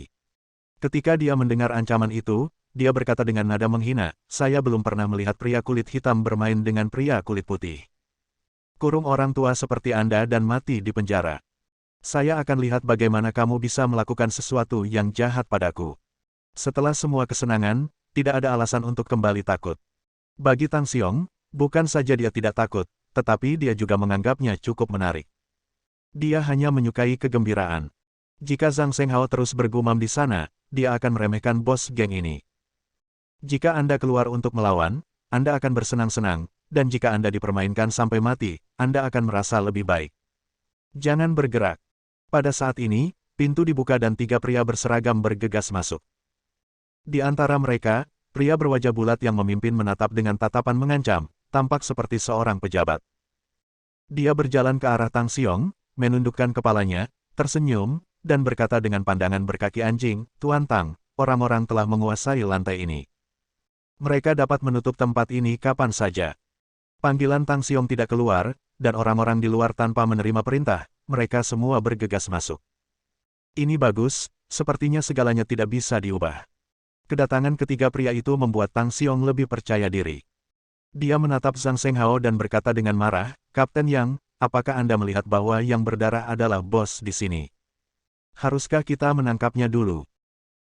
Ketika dia mendengar ancaman itu, dia berkata dengan nada menghina, saya belum pernah melihat pria kulit hitam bermain dengan pria kulit putih. Kurung orang tua seperti Anda dan mati di penjara. Saya akan lihat bagaimana kamu bisa melakukan sesuatu yang jahat padaku. Setelah semua kesenangan, tidak ada alasan untuk kembali takut. Bagi Tang Xiong, bukan saja dia tidak takut, tetapi dia juga menganggapnya cukup menarik. Dia hanya menyukai kegembiraan. Jika Zhang Shenghao terus bergumam di sana, dia akan meremehkan bos geng ini. Jika Anda keluar untuk melawan, Anda akan bersenang-senang, dan jika Anda dipermainkan sampai mati, Anda akan merasa lebih baik. Jangan bergerak. Pada saat ini, pintu dibuka dan 3 pria berseragam bergegas masuk. Di antara mereka, pria berwajah bulat yang memimpin menatap dengan tatapan mengancam, tampak seperti seorang pejabat. Dia berjalan ke arah Tang Xiong, menundukkan kepalanya, tersenyum, dan berkata dengan pandangan berkaki anjing, Tuan Tang, orang-orang telah menguasai lantai ini. Mereka dapat menutup tempat ini kapan saja. Panggilan Tang Xiong tidak keluar, dan orang-orang di luar tanpa menerima perintah, mereka semua bergegas masuk. Ini bagus, sepertinya segalanya tidak bisa diubah. Kedatangan ketiga pria itu membuat Tang Xiong lebih percaya diri. Dia menatap Zhang Shenghao dan berkata dengan marah, Kapten Yang, apakah Anda melihat bahwa yang berdarah adalah bos di sini? Haruskah kita menangkapnya dulu?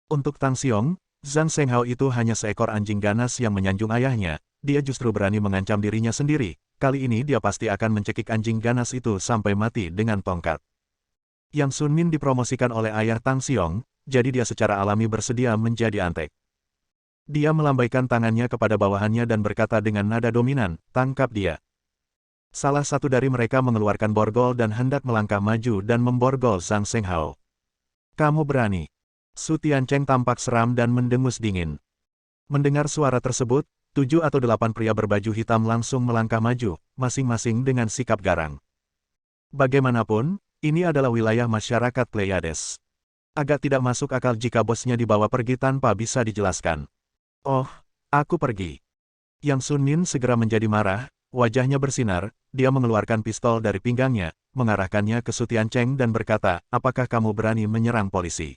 Untuk Tang Xiong, Zhang Shenghao itu hanya seekor anjing ganas yang menyanjung ayahnya, dia justru berani mengancam dirinya sendiri, kali ini dia pasti akan mencekik anjing ganas itu sampai mati dengan tongkat. Yang Sun Min dipromosikan oleh ayah Tang Xiong, jadi dia secara alami bersedia menjadi antek. Dia melambaikan tangannya kepada bawahannya dan berkata dengan nada dominan, tangkap dia. Salah satu dari mereka mengeluarkan borgol dan hendak melangkah maju dan memborgol Zhang Shenghao. Kamu berani. Su Tiancheng tampak seram dan mendengus dingin. Mendengar suara tersebut, 7 atau 8 pria berbaju hitam langsung melangkah maju, masing-masing dengan sikap garang. Bagaimanapun, ini adalah wilayah masyarakat Pleiades. Agak tidak masuk akal jika bosnya dibawa pergi tanpa bisa dijelaskan. Oh, aku pergi. Yang Sun Min segera menjadi marah, wajahnya bersinar, dia mengeluarkan pistol dari pinggangnya, mengarahkannya ke Su Tiancheng dan berkata, apakah kamu berani menyerang polisi?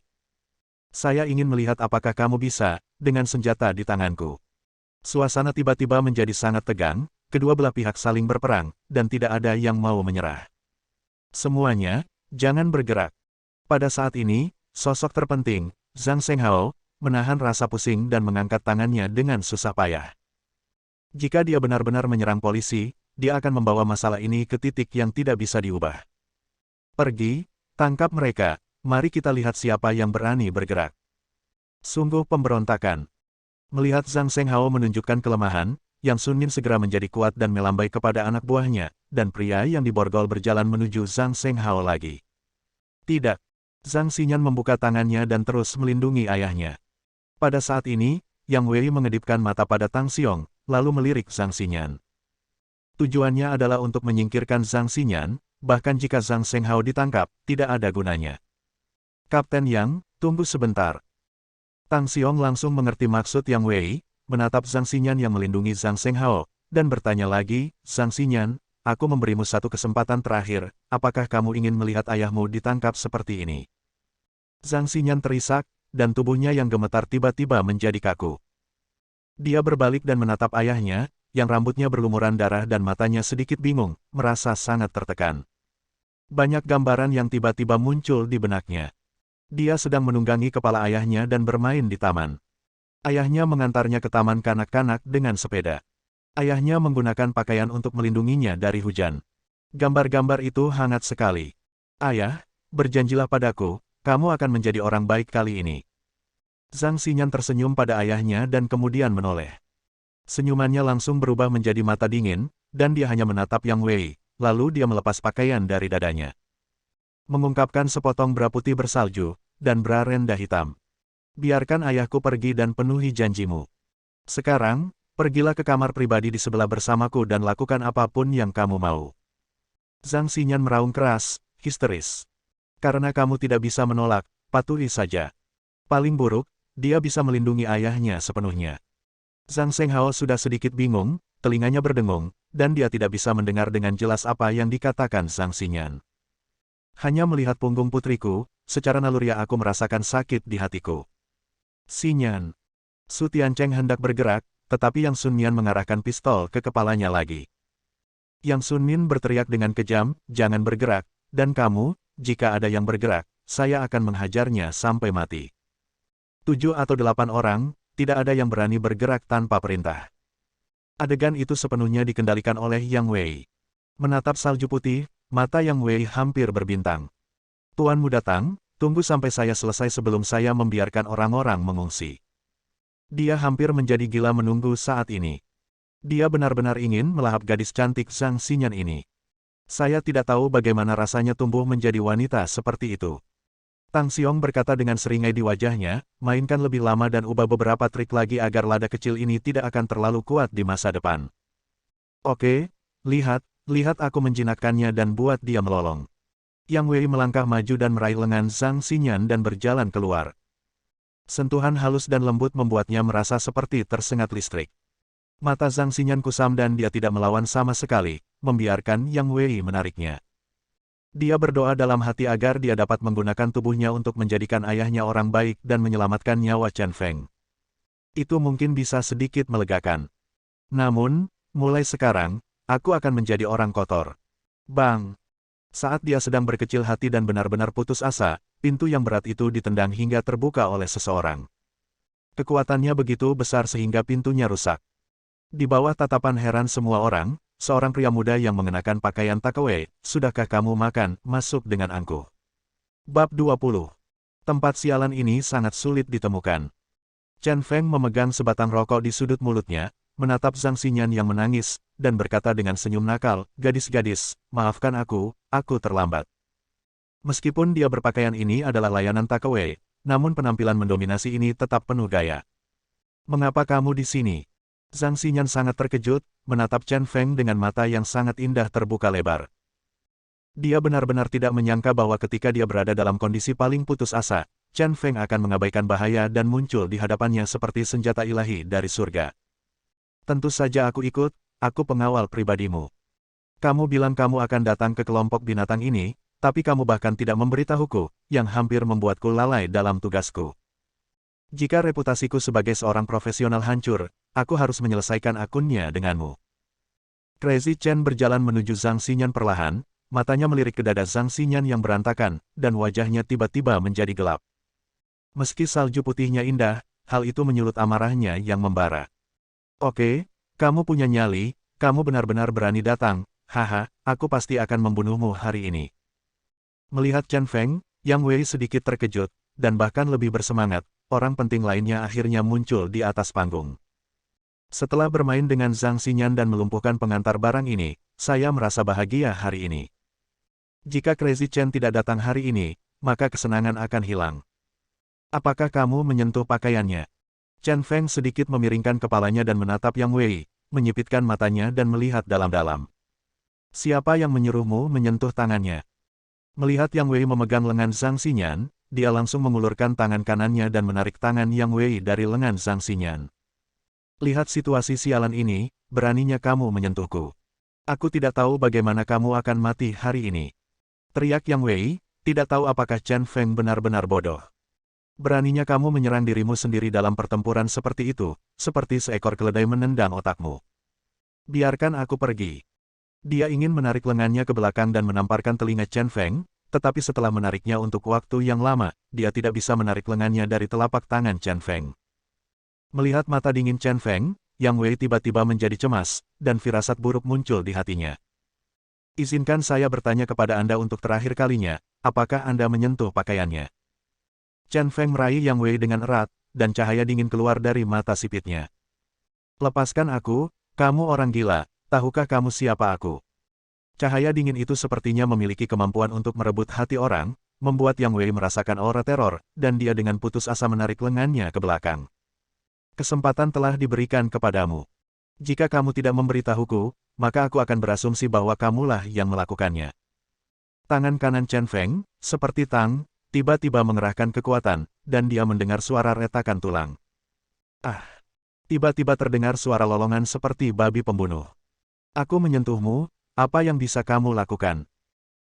Saya ingin melihat apakah kamu bisa, dengan senjata di tanganku. Suasana tiba-tiba menjadi sangat tegang, kedua belah pihak saling berperang, dan tidak ada yang mau menyerah. Semuanya, jangan bergerak. Pada saat ini, sosok terpenting, Zhang Shenghao, menahan rasa pusing dan mengangkat tangannya dengan susah payah. Jika dia benar-benar menyerang polisi, dia akan membawa masalah ini ke titik yang tidak bisa diubah. Pergi, tangkap mereka. Mari kita lihat siapa yang berani bergerak. Sungguh pemberontakan. Melihat Zhang Shenghao menunjukkan kelemahan, Yang Sun Min segera menjadi kuat dan melambai kepada anak buahnya, dan pria yang diborgol berjalan menuju Zhang Shenghao lagi. Tidak. Zhang Xinyan membuka tangannya dan terus melindungi ayahnya. Pada saat ini, Yang Wei mengedipkan mata pada Tang Xiong, lalu melirik Zhang Xinyan. Tujuannya adalah untuk menyingkirkan Zhang Xinyan, bahkan jika Zhang Shenghao ditangkap, tidak ada gunanya. Kapten Yang, tunggu sebentar. Tang Xiong langsung mengerti maksud Yang Wei, menatap Zhang Xinyan yang melindungi Zhang Shenghao, dan bertanya lagi, Zhang Xinyan, aku memberimu satu kesempatan terakhir, apakah kamu ingin melihat ayahmu ditangkap seperti ini? Zhang Xinyan terisak, dan tubuhnya yang gemetar tiba-tiba menjadi kaku. Dia berbalik dan menatap ayahnya, yang rambutnya berlumuran darah dan matanya sedikit bingung, merasa sangat tertekan. Banyak gambaran yang tiba-tiba muncul di benaknya. Dia sedang menunggangi kepala ayahnya dan bermain di taman. Ayahnya mengantarnya ke taman kanak-kanak dengan sepeda. Ayahnya menggunakan pakaian untuk melindunginya dari hujan. Gambar-gambar itu hangat sekali. Ayah, berjanjilah padaku, kamu akan menjadi orang baik kali ini. Zhang Xinyan tersenyum pada ayahnya dan kemudian menoleh. Senyumannya langsung berubah menjadi mata dingin, dan dia hanya menatap Yang Wei, lalu dia melepas pakaian dari dadanya. Mengungkapkan sepotong bra putih bersalju, dan bra rendah hitam. Biarkan ayahku pergi dan penuhi janjimu. Sekarang, pergilah ke kamar pribadi di sebelah bersamaku dan lakukan apapun yang kamu mau. Zhang Xinyan meraung keras, histeris. Karena kamu tidak bisa menolak, patuhi saja. Paling buruk, dia bisa melindungi ayahnya sepenuhnya. Zhang Shenghao sudah sedikit bingung, telinganya berdengung, dan dia tidak bisa mendengar dengan jelas apa yang dikatakan Zhang Xinyan. Hanya melihat punggung putriku, secara naluriah aku merasakan sakit di hatiku. Xinyan. Su Tiancheng hendak bergerak, tetapi Yang Sun Nian mengarahkan pistol ke kepalanya lagi. Yang Sun Nin berteriak dengan kejam, jangan bergerak, dan kamu, jika ada yang bergerak, saya akan menghajarnya sampai mati. 7 atau 8 orang, tidak ada yang berani bergerak tanpa perintah. Adegan itu sepenuhnya dikendalikan oleh Yang Wei. Menatap salju putih, mata Yang Wei hampir berbintang. Tuanmu datang, tunggu sampai saya selesai sebelum saya membiarkan orang-orang mengungsi. Dia hampir menjadi gila menunggu saat ini. Dia benar-benar ingin melahap gadis cantik Zhang Xinyan ini. Saya tidak tahu bagaimana rasanya tumbuh menjadi wanita seperti itu. Tang Xiong berkata dengan seringai di wajahnya, mainkan lebih lama dan ubah beberapa trik lagi agar lada kecil ini tidak akan terlalu kuat di masa depan. Oke, lihat aku menjinakkannya dan buat dia melolong. Yang Wei melangkah maju dan meraih lengan Zhang Xinyan dan berjalan keluar. Sentuhan halus dan lembut membuatnya merasa seperti tersengat listrik. Mata Zhang Xinyan kusam dan dia tidak melawan sama sekali, membiarkan Yang Wei menariknya. Dia berdoa dalam hati agar dia dapat menggunakan tubuhnya untuk menjadikan ayahnya orang baik dan menyelamatkan nyawa Chen Feng. Itu mungkin bisa sedikit melegakan. Namun, mulai sekarang, aku akan menjadi orang kotor. Bang! Saat dia sedang berkecil hati dan benar-benar putus asa, pintu yang berat itu ditendang hingga terbuka oleh seseorang. Kekuatannya begitu besar sehingga pintunya rusak. Di bawah tatapan heran semua orang, seorang pria muda yang mengenakan pakaian takeaway, sudahkah kamu makan, masuk dengan angkuh. Bab 20. Tempat sialan ini sangat sulit ditemukan. Chen Feng memegang sebatang rokok di sudut mulutnya, menatap Zhang Xinyan yang menangis, dan berkata dengan senyum nakal, gadis-gadis, maafkan aku terlambat. Meskipun dia berpakaian ini adalah layanan takeaway, namun penampilan mendominasi ini tetap penuh gaya. Mengapa kamu di sini? Zhang Xinyan sangat terkejut, menatap Chen Feng dengan mata yang sangat indah terbuka lebar. Dia benar-benar tidak menyangka bahwa ketika dia berada dalam kondisi paling putus asa, Chen Feng akan mengabaikan bahaya dan muncul di hadapannya seperti senjata ilahi dari surga. Tentu saja aku ikut, aku pengawal pribadimu. Kamu bilang kamu akan datang ke kelompok binatang ini, tapi kamu bahkan tidak memberitahuku, yang hampir membuatku lalai dalam tugasku. Jika reputasiku sebagai seorang profesional hancur, aku harus menyelesaikan akunnya denganmu. Crazy Chen berjalan menuju Zhang Xinyan perlahan, matanya melirik ke dada Zhang Xinyan yang berantakan, dan wajahnya tiba-tiba menjadi gelap. Meski salju putihnya indah, hal itu menyulut amarahnya yang membara. Oke, kamu punya nyali, kamu benar-benar berani datang, haha, aku pasti akan membunuhmu hari ini. Melihat Chen Feng, Yang Wei sedikit terkejut, dan bahkan lebih bersemangat, orang penting lainnya akhirnya muncul di atas panggung. Setelah bermain dengan Zhang Xinyan dan melumpuhkan pengantar barang ini, saya merasa bahagia hari ini. Jika Crazy Chen tidak datang hari ini, maka kesenangan akan hilang. Apakah kamu menyentuh pakaiannya? Chen Feng sedikit memiringkan kepalanya dan menatap Yang Wei, menyipitkan matanya dan melihat dalam-dalam. Siapa yang menyuruhmu menyentuh tangannya? Melihat Yang Wei memegang lengan Zhang Xinyan, dia langsung mengulurkan tangan kanannya dan menarik tangan Yang Wei dari lengan Zhang Xinyan. Lihat situasi sialan ini, beraninya kamu menyentuhku. Aku tidak tahu bagaimana kamu akan mati hari ini. Teriak Yang Wei, tidak tahu apakah Chen Feng benar-benar bodoh. Beraninya kamu menyerang dirimu sendiri dalam pertempuran seperti itu, seperti seekor keledai menendang otakmu. Biarkan aku pergi. Dia ingin menarik lengannya ke belakang dan menamparkan telinga Chen Feng, tetapi setelah menariknya untuk waktu yang lama, dia tidak bisa menarik lengannya dari telapak tangan Chen Feng. Melihat mata dingin Chen Feng, Yang Wei tiba-tiba menjadi cemas, dan firasat buruk muncul di hatinya. Izinkan saya bertanya kepada Anda untuk terakhir kalinya, apakah Anda menyentuh pakaiannya? Chen Feng meraih Yang Wei dengan erat, dan cahaya dingin keluar dari mata sipitnya. Lepaskan aku, kamu orang gila, tahukah kamu siapa aku? Cahaya dingin itu sepertinya memiliki kemampuan untuk merebut hati orang, membuat Yang Wei merasakan aura teror, dan dia dengan putus asa menarik lengannya ke belakang. Kesempatan telah diberikan kepadamu. Jika kamu tidak memberitahuku, maka aku akan berasumsi bahwa kamulah yang melakukannya. Tangan kanan Chen Feng, seperti tang, tiba-tiba mengerahkan kekuatan, dan dia mendengar suara retakan tulang. Ah! Tiba-tiba terdengar suara lolongan seperti babi pembunuh. Aku menyentuhmu, apa yang bisa kamu lakukan?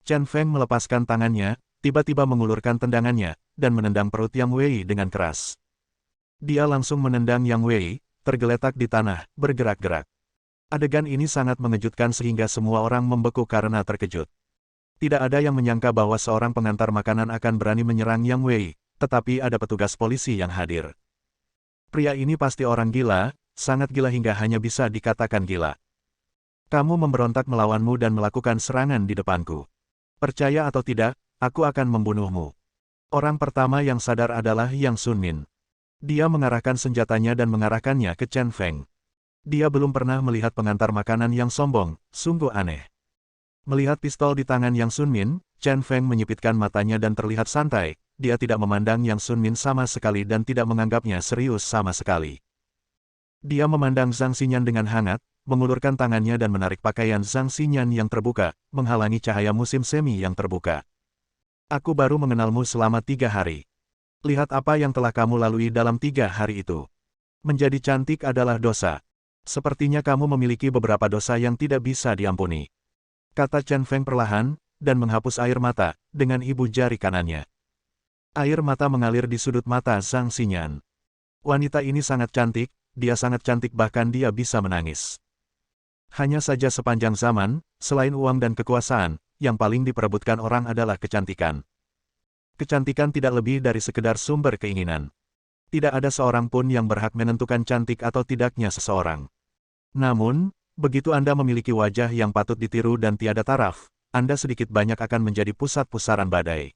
Chen Feng melepaskan tangannya, tiba-tiba mengulurkan tendangannya, dan menendang perut Yang Wei dengan keras. Dia langsung menendang Yang Wei, tergeletak di tanah, bergerak-gerak. Adegan ini sangat mengejutkan sehingga semua orang membeku karena terkejut. Tidak ada yang menyangka bahwa seorang pengantar makanan akan berani menyerang Yang Wei, tetapi ada petugas polisi yang hadir. Pria ini pasti orang gila, sangat gila hingga hanya bisa dikatakan gila. Kamu memberontak melawanmu dan melakukan serangan di depanku. Percaya atau tidak, aku akan membunuhmu. Orang pertama yang sadar adalah Yang Sun Min. Dia mengarahkan senjatanya dan mengarahkannya ke Chen Feng. Dia belum pernah melihat pengantar makanan yang sombong, sungguh aneh. Melihat pistol di tangan Yang Sun Min, Chen Feng menyipitkan matanya dan terlihat santai, dia tidak memandang Yang Sun Min sama sekali dan tidak menganggapnya serius sama sekali. Dia memandang Zhang Xinyan dengan hangat, mengulurkan tangannya dan menarik pakaian Zhang Xinyan yang terbuka, menghalangi cahaya musim semi yang terbuka. Aku baru mengenalmu selama 3 hari. Lihat apa yang telah kamu lalui dalam 3 hari itu. Menjadi cantik adalah dosa. Sepertinya kamu memiliki beberapa dosa yang tidak bisa diampuni. Kata Chen Feng perlahan, dan menghapus air mata, dengan ibu jari kanannya. Air mata mengalir di sudut mata Zhang Xinyan. Wanita ini sangat cantik, dia sangat cantik bahkan dia bisa menangis. Hanya saja sepanjang zaman, selain uang dan kekuasaan, yang paling diperebutkan orang adalah kecantikan. Kecantikan tidak lebih dari sekedar sumber keinginan. Tidak ada seorang pun yang berhak menentukan cantik atau tidaknya seseorang. Namun, begitu Anda memiliki wajah yang patut ditiru dan tiada taraf, Anda sedikit banyak akan menjadi pusat pusaran badai.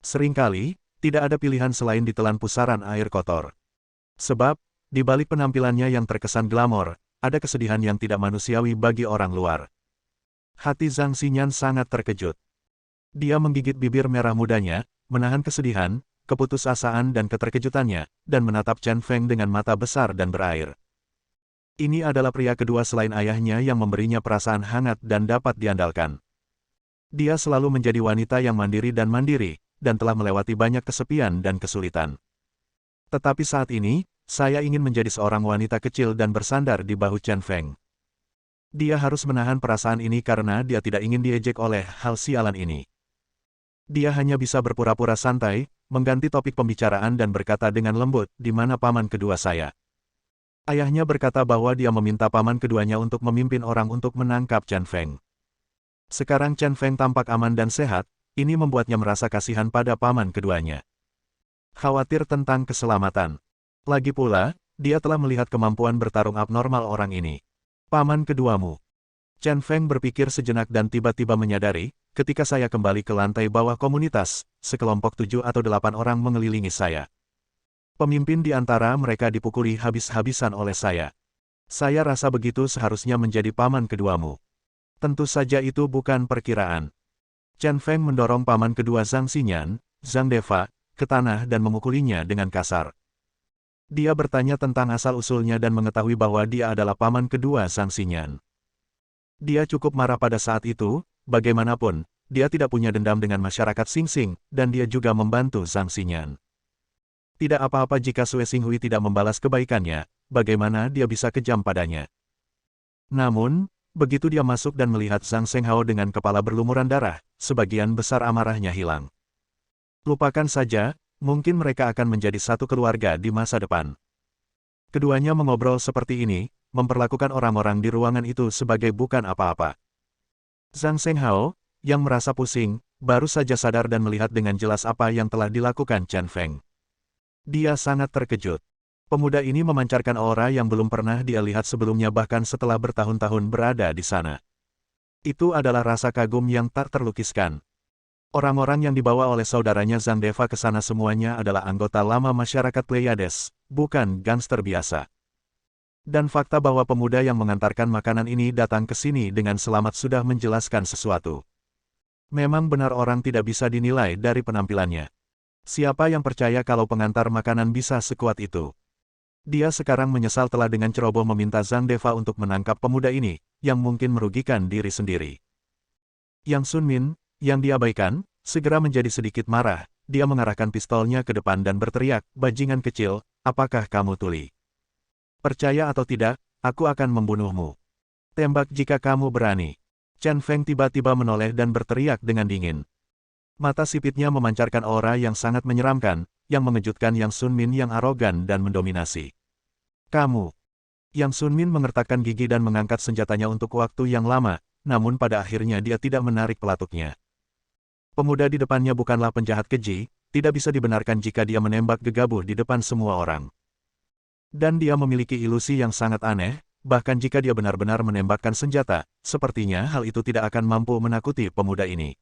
Seringkali, tidak ada pilihan selain ditelan pusaran air kotor. Sebab, di balik penampilannya yang terkesan glamor, ada kesedihan yang tidak manusiawi bagi orang luar. Hati Zhang Xinyan sangat terkejut. Dia menggigit bibir merah mudanya, menahan kesedihan, keputusasaan dan keterkejutannya, dan menatap Chen Feng dengan mata besar dan berair. Ini adalah pria kedua selain ayahnya yang memberinya perasaan hangat dan dapat diandalkan. Dia selalu menjadi wanita yang mandiri, dan telah melewati banyak kesepian dan kesulitan. Tetapi saat ini, saya ingin menjadi seorang wanita kecil dan bersandar di bahu Chen Feng. Dia harus menahan perasaan ini karena dia tidak ingin diejek oleh hal sialan ini. Dia hanya bisa berpura-pura santai, mengganti topik pembicaraan dan berkata dengan lembut, "Di mana paman kedua saya?" Ayahnya berkata bahwa dia meminta paman keduanya untuk memimpin orang untuk menangkap Chen Feng. Sekarang Chen Feng tampak aman dan sehat, ini membuatnya merasa kasihan pada paman keduanya. Khawatir tentang keselamatan. Lagi pula, dia telah melihat kemampuan bertarung abnormal orang ini. Paman keduamu. Chen Feng berpikir sejenak dan tiba-tiba menyadari, ketika saya kembali ke lantai bawah komunitas, sekelompok 7 atau 8 orang mengelilingi saya. Pemimpin di antara mereka dipukuli habis-habisan oleh saya. Saya rasa begitu seharusnya menjadi paman keduamu. Tentu saja itu bukan perkiraan. Chen Feng mendorong paman kedua Zhang Xinyan, Zhang Deva, ke tanah dan memukulinya dengan kasar. Dia bertanya tentang asal-usulnya dan mengetahui bahwa dia adalah paman kedua Zhang Xinyan. Dia cukup marah pada saat itu, bagaimanapun, dia tidak punya dendam dengan masyarakat Xing Xing, dan dia juga membantu Zhang Xinyan. Tidak apa-apa jika Sue Xinghui tidak membalas kebaikannya, bagaimana dia bisa kejam padanya. Namun, begitu dia masuk dan melihat Zhang Shenghao dengan kepala berlumuran darah, sebagian besar amarahnya hilang. Lupakan saja, mungkin mereka akan menjadi satu keluarga di masa depan. Keduanya mengobrol seperti ini, memperlakukan orang-orang di ruangan itu sebagai bukan apa-apa. Zhang Shenghao, yang merasa pusing, baru saja sadar dan melihat dengan jelas apa yang telah dilakukan Chen Feng. Dia sangat terkejut. Pemuda ini memancarkan aura yang belum pernah dia lihat sebelumnya bahkan setelah bertahun-tahun berada di sana. Itu adalah rasa kagum yang tak terlukiskan. Orang-orang yang dibawa oleh saudaranya Zhang Deva ke sana semuanya adalah anggota lama masyarakat Pleiades, bukan gangster biasa. Dan fakta bahwa pemuda yang mengantarkan makanan ini datang ke sini dengan selamat sudah menjelaskan sesuatu. Memang benar orang tidak bisa dinilai dari penampilannya. Siapa yang percaya kalau pengantar makanan bisa sekuat itu? Dia sekarang menyesal telah dengan ceroboh meminta Zhang Deva untuk menangkap pemuda ini, yang mungkin merugikan diri sendiri. Yang Sun Min, yang diabaikan, segera menjadi sedikit marah, dia mengarahkan pistolnya ke depan dan berteriak, "Bajingan kecil, apakah kamu tuli? Percaya atau tidak, aku akan membunuhmu. Tembak jika kamu berani." Chen Feng tiba-tiba menoleh dan berteriak dengan dingin. Mata sipitnya memancarkan aura yang sangat menyeramkan, yang mengejutkan Yang Sun Min yang arogan dan mendominasi. "Kamu." Yang Sun Min mengertakkan gigi dan mengangkat senjatanya untuk waktu yang lama, namun pada akhirnya dia tidak menarik pelatuknya. Pemuda di depannya bukanlah penjahat keji, tidak bisa dibenarkan jika dia menembak gegabah di depan semua orang. Dan dia memiliki ilusi yang sangat aneh, bahkan jika dia benar-benar menembakkan senjata, sepertinya hal itu tidak akan mampu menakuti pemuda ini.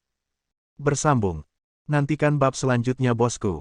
Bersambung. Nantikan bab selanjutnya bosku.